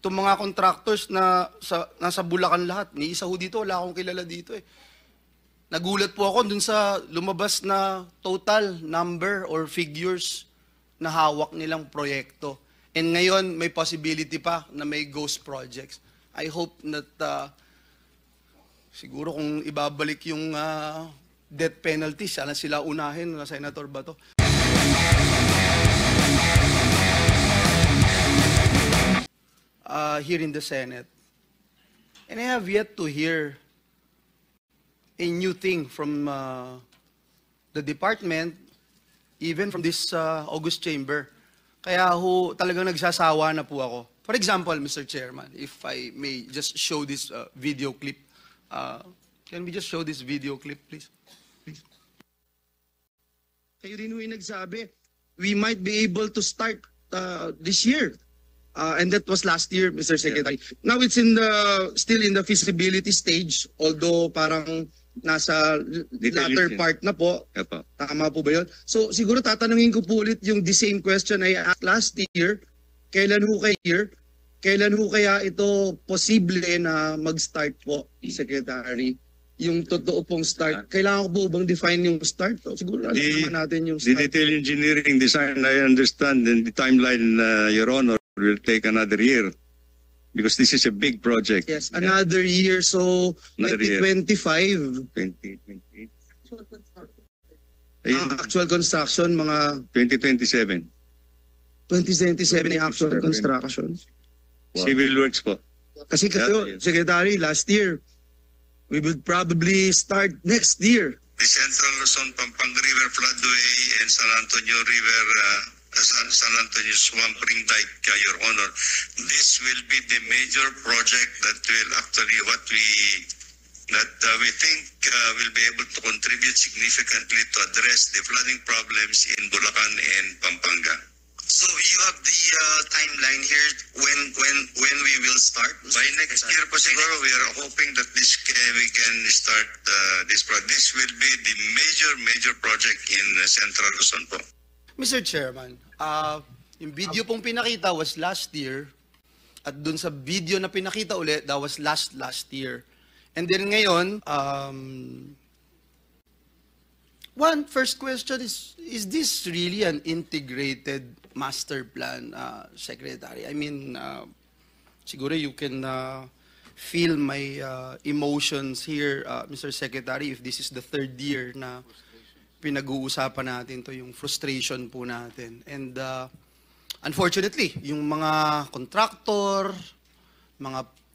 Itong mga contractors na nasa Bulacan lahat, ni isa ho dito, wala akong kilala dito eh. Nagulat po ako dun sa lumabas na total number or figures na hawak nilang proyekto. And ngayon, may possibility pa na may ghost projects. I hope that siguro kung ibabalik yung death penalty, sana sila unahin na Senator Bato. Here in the Senate. And I have yet to hear a new thing from the department, even from this August chamber. Kaya ho, talagang nagsasawa na po ako. For example, Mr. Chairman, if I may just show this video clip. Can we just show this video clip, please? Please. Kayo rin ho yung nagsabi, we might be able to start this year. And that was last year, Mr. Secretary. Yeah. Now it's still in the feasibility stage, although parang nasa latter part na po. Yep. Tama po ba yun? So siguro tatanungin ko po ulit yung the same question I asked last year. Kailan ho kaya ito posible na mag-start po, Secretary? Yung totoo pong start. Kailangan ko po bang define yung start? Siguro alam naman natin yung start. The detail engineering design, I understand, and the timeline, Your Honor, will take another year because this is a big project. Yes, another year. So, another 2025. 2028. Actual construction, mga 2027. 2027 yung actual construction. Wow. Civil works po. Kasi kayo, Secretary, last year, we would probably start next year. The Central Luzon Pampanga River Floodway and San Antonio River, San Antonio Swamp Ring Dike, Your Honor. This will be the major project that will actually we think will be able to contribute significantly to address the flooding problems in Bulacan and Pampanga. So you have the timeline here when we will start? By next year po siguro, we are hoping that we can start this project. This will be the major project in Central Luzon po. Mr. Chairman, yung video pong pinakita was last year at dun sa video na pinakita ulit, that was last year. And then ngayon, first question is this really an integrated master plan, Secretary? I mean, siguro you can feel my emotions here, Mr. Secretary, if this is the third year na pinag-uusapan natin to, yung frustration po natin. And unfortunately, yung mga contractor,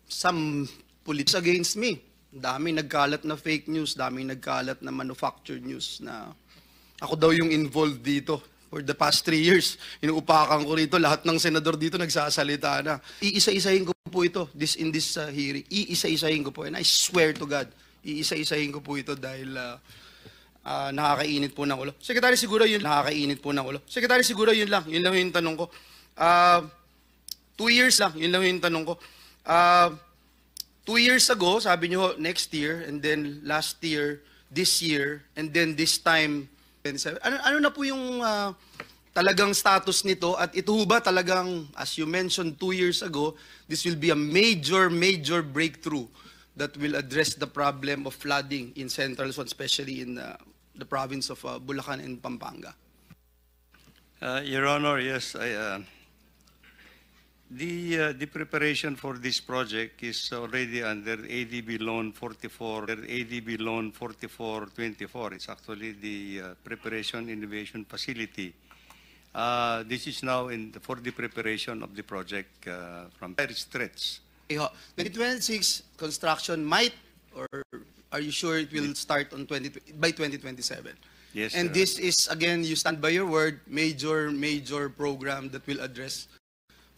some politics against me, daming nagkalat na fake news, daming nagkalat na manufactured news na ako daw yung involved dito. For the past 3 years, inuupakan ko rito, lahat ng senador dito nagsasalita na. Iisa-isahin ko po ito in this hearing. Iisa-isahin ko po. And I swear to God, iisa-isahin ko po ito dahil nakakainit po ng ulo. Secretary, siguro yun, nakakainit po ng ulo. Secretary, siguro yun lang yung tanong ko. 2 years lang, yun lang yung tanong ko. 2 years ago, sabi nyo, next year, and then last year, this year, and then this time, ano na po yung talagang status nito? At ito ba talagang, as you mentioned 2 years ago, this will be a major breakthrough that will address the problem of flooding in Central Luzon, especially in the province of Bulacan and Pampanga? Your Honor, yes, the preparation for this project is already under ADB Loan 44, ADB Loan 4424. It's actually the Preparation Innovation Facility. This is now for the preparation of the project from various threats. 2026 construction might, or are you sure it will start on by 2027? Yes. And this is, again, you stand by your word, major program that will address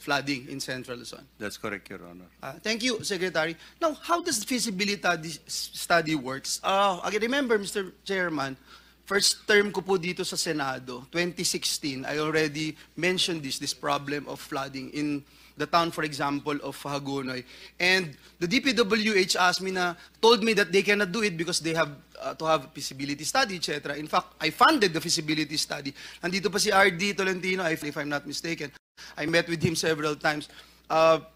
flooding in Central Luzon. That's correct, Your Honor. Thank you, Secretary. Now, how does the feasibility study works? I remember, Mr. Chairman, first term ko po dito sa Senado, 2016, I already mentioned this problem of flooding in the town, for example, of Hagonoy. And the DPWH told me that they cannot do it because they have to have feasibility study, etc. In fact, I funded the feasibility study. Nandito pa si R.D. Tolentino, if I'm not mistaken. I met with him several times.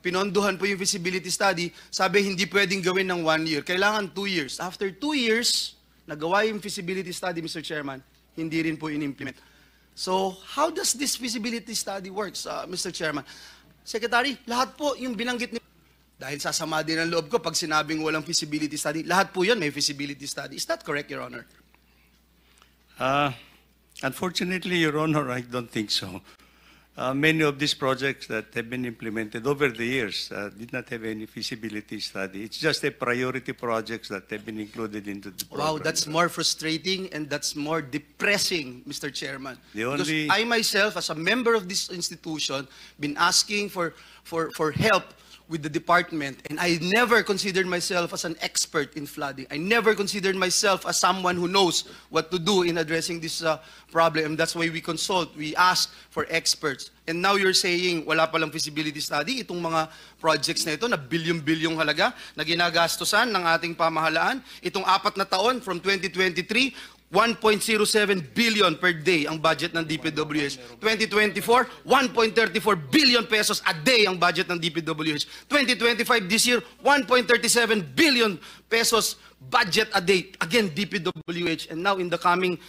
pinondohan po yung feasibility study, sabi hindi pwedeng gawin ng 1 year. Kailangan 2 years. After 2 years, nagawa yung feasibility study, Mr. Chairman, hindi rin po in-implement. So, how does this feasibility study works, Mr. Chairman? Secretary, lahat po yung binanggit ni... Dahil sasama din ang loob ko pag sinabing walang feasibility study, lahat po yun may feasibility study. Is that correct, Your Honor? Unfortunately, Your Honor, I don't think so. Many of these projects that have been implemented over the years did not have any feasibility study. It's just a priority projects that have been included into the program. Wow, that's more frustrating and that's more depressing, Mr. Chairman. The only- Because I myself, as a member of this institution, been asking for help with the department, and I never considered myself as an expert in flooding. I never considered myself as someone who knows what to do in addressing this problem. And that's why we consult, we ask for experts. And now you're saying wala palang feasibility study, itong mga projects na ito na bilyong-bilyong halaga na ginagastosan ng ating pamahalaan. Itong 4 na taon from 2023, 1.07 billion per day ang budget ng DPWH. 2024, 1.34 billion pesos a day ang budget ng DPWH. 2025 this year, 1.37 billion pesos budget a day. Again, DPWH. And now in the coming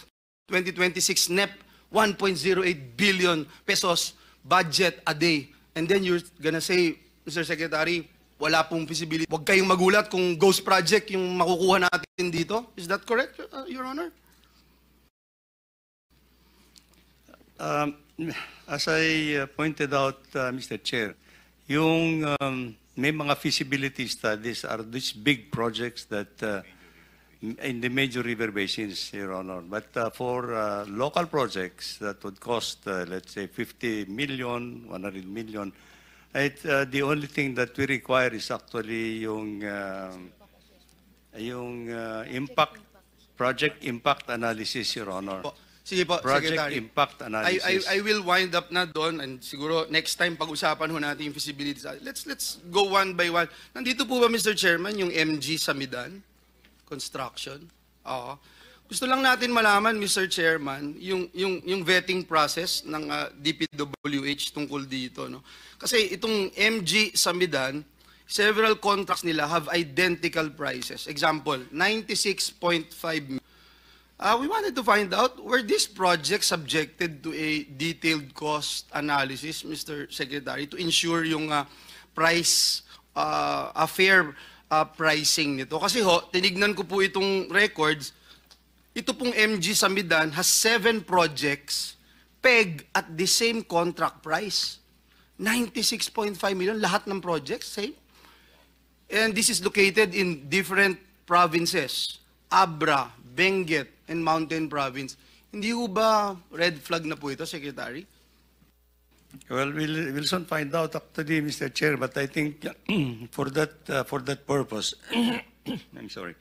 2026 NEP, 1.08 billion pesos budget a day. And then you're gonna say, Mr. Secretary, wala pong feasibility. Huwag kayong magulat kung ghost project yung makukuha natin dito. Is that correct, Your Honor? As I pointed out, Mr. Chair, yung may mga feasibility studies are these big projects that in the major river basins, Your Honor. But for local projects that would cost, let's say, 50 million, 100 million, the only thing that we require is actually yung project impact analysis, Your Honor. Sige po, Project Secretary. impact analysis. I will wind up na doon and siguro next time pag-usapan ho natin yung feasibility study. Let's go one by one. Nandito po ba, Mr. Chairman, yung MG Samidan Construction? Oo. Gusto lang natin malaman, Mr. Chairman, yung vetting process ng DPWH tungkol dito, no? Kasi itong MG Samidan, several contracts nila have identical prices. Example, 96.5 million. We wanted to find out, were these projects subjected to a detailed cost analysis, Mr. Secretary, to ensure yung price, a fair pricing nito? Kasi ho, tinignan ko po itong records, ito pong MG Samidan has 7 projects pegged at the same contract price. 96.5 million, lahat ng projects, same. And this is located in different provinces, Abra, Benguet, and Mountain Province. Hindi ho ba red flag na po ito, Secretary? Well, we'll soon find out actually, Mr. Chair, but I think for that purpose, I'm sorry.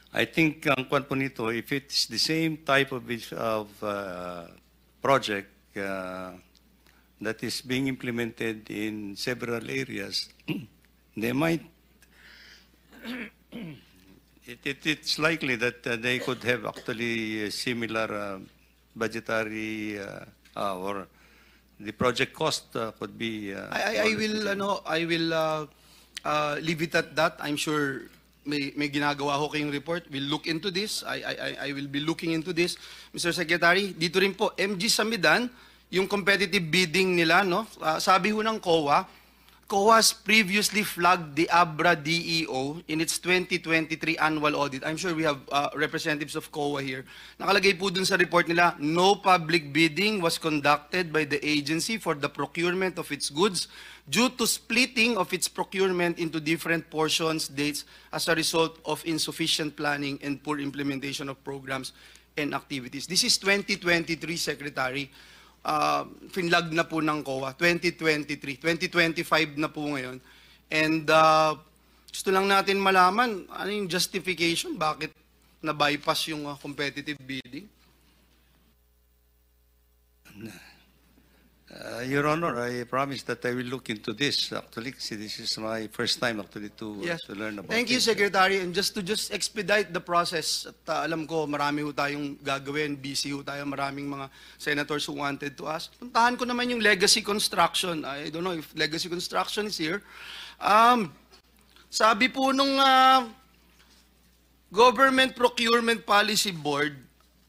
I think ang kwan po nito, if it's the same type of project that is being implemented in several areas, they might. It's likely that they could have actually similar budgetary or the project cost could be. I will leave it at that. I'm sure may ginagawa ho kayong report. We'll look into this. I will be looking into this. Mr. Secretary, dito rin po, MG Samidan, yung competitive bidding nila, no? Sabi ho ng COA has previously flagged the Abra DEO in its 2023 annual audit. I'm sure we have representatives of COA here. Nakalagay po dun sa report nila, no public bidding was conducted by the agency for the procurement of its goods due to splitting of its procurement into different portions, dates, as a result of insufficient planning and poor implementation of programs and activities. This is 2023, Secretary. Finlag na po ng COA, 2023. 2025 na po ngayon. And gusto lang natin malaman, ano yung justification, bakit na-bypass yung competitive bidding? Your Honor, I promise that I will look into this. Actually, kasi this is my first time actually to Yes. to learn about Thank you, it. Secretary. And just to expedite the process, at alam ko marami ho tayong gagawin, busy ho tayo, maraming mga senators who wanted to ask. Puntahan ko naman yung legacy construction. I don't know if legacy construction is here. Sabi po nung Government Procurement Policy Board,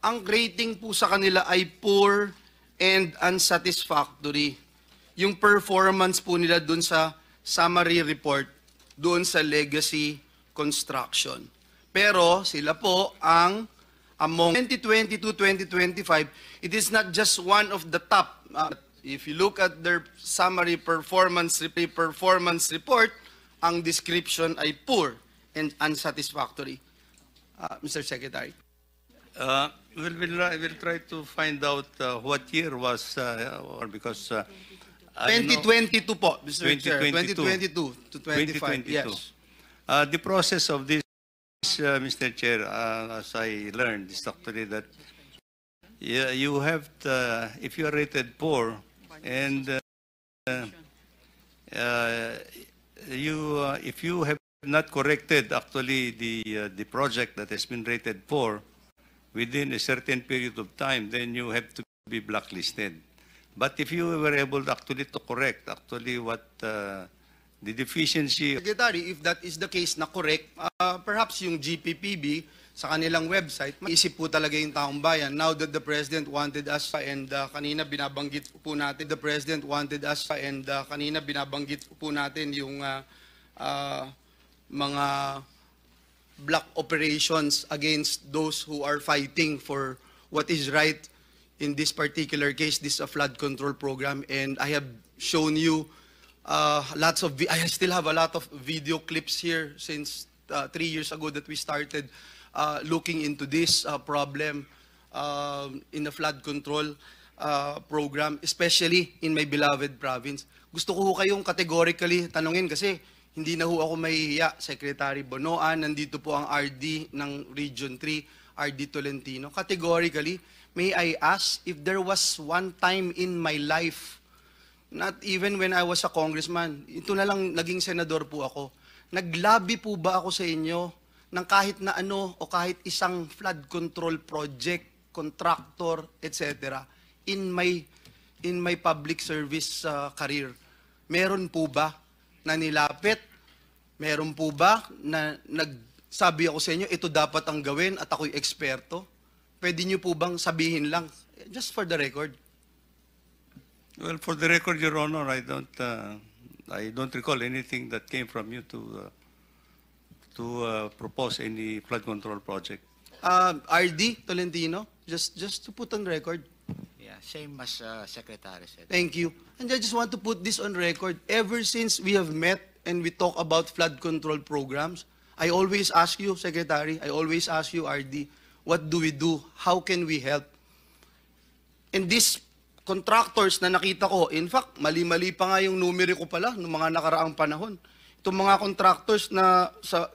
ang rating po sa kanila ay poor and unsatisfactory. Yung performance po nila dun sa summary report, doon sa legacy construction. Pero sila po ang among 2022-2025, it is not just one of the top. If you look at their summary performance report, ang description ay poor and unsatisfactory. Mr. Secretary. We'll try to find out what year was, or because I know- 2022 po, Mr. Chair. 2022. 2022 to 25, 2022. yes. The process of this, Mr. Chair, as I learned, is actually that you have to, if you are rated poor, and if you have not corrected actually the project that has been rated poor within a certain period of time, then you have to be blacklisted. But if you were able actually to correct actually what the deficiency. Secretary, if that is the case na correct, perhaps yung GPPB sa kanilang website, maisip po talaga yung taong bayan. Now that the President wanted us, and kanina binabanggit po natin, yung mga black operations against those who are fighting for what is right in this particular case, this flood control program. And I have shown you I still have a lot of video clips here since 3 years ago that we started looking into this problem in the flood control program, especially in my beloved province. Gusto ko ho kayong categorically tanungin kasi hindi na ho ako mahihiya. Secretary Bonoan, nandito po ang RD ng Region 3, RD Tolentino. Categorically, may I ask if there was one time in my life, not even when I was a congressman, ito na lang naging senador po ako, naglabi po ba ako sa inyo ng kahit na ano o kahit isang flood control project, contractor, etc. in my public service career? Meron po ba na nilapit? Meron po ba na nagsabi ako sa inyo, ito dapat ang gawin at ako'y eksperto? Pwede niyo po bang sabihin lang, just for the record? Well, for the record, Your Honor, I don't recall anything that came from you to propose any flood control project. RD Tolentino, just to put on record. Yeah, same as Secretary said. Thank you. And I just want to put this on record. Ever since we have met and we talk about flood control programs, I always ask you, Secretary, I always ask you, RD, what do we do? How can we help? And these contractors na nakita ko, in fact, mali-mali pa nga yung numero ko pala noong mga nakaraang panahon. Itong mga contractors na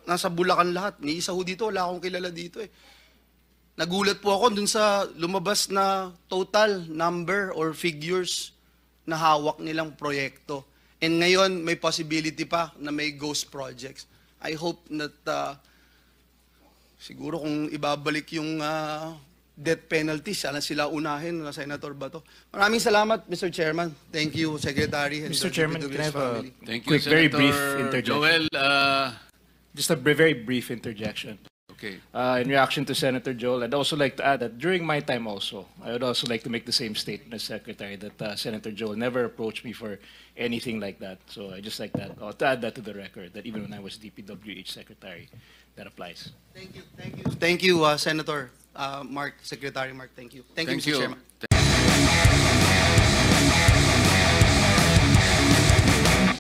nasa Bulacan lahat, ni isa ho dito, wala akong kilala dito eh. Nagulat po ako dun sa lumabas na total number or figures na hawak nilang proyekto. And ngayon, may possibility pa na may ghost projects. I hope that siguro kung ibabalik yung death penalty, sana sila unahin na Senator Bato. Maraming salamat, Mr. Chairman. Thank you, Secretary. And Mr. the Chairman, DPWH can I have family. a Thank you, quick, very brief Senator interjection? Joel. Just a very brief interjection. Okay. In reaction to Senator Joel, I'd also like to add that during my time also, I would also like to make the same statement as Secretary that Senator Joel never approached me for anything like that. So I just like that, to add that to the record, that even when I was DPWH Secretary, that applies. Thank you, Senator Mark, Secretary Mark. Thank you. Thank you, Mr. Chairman.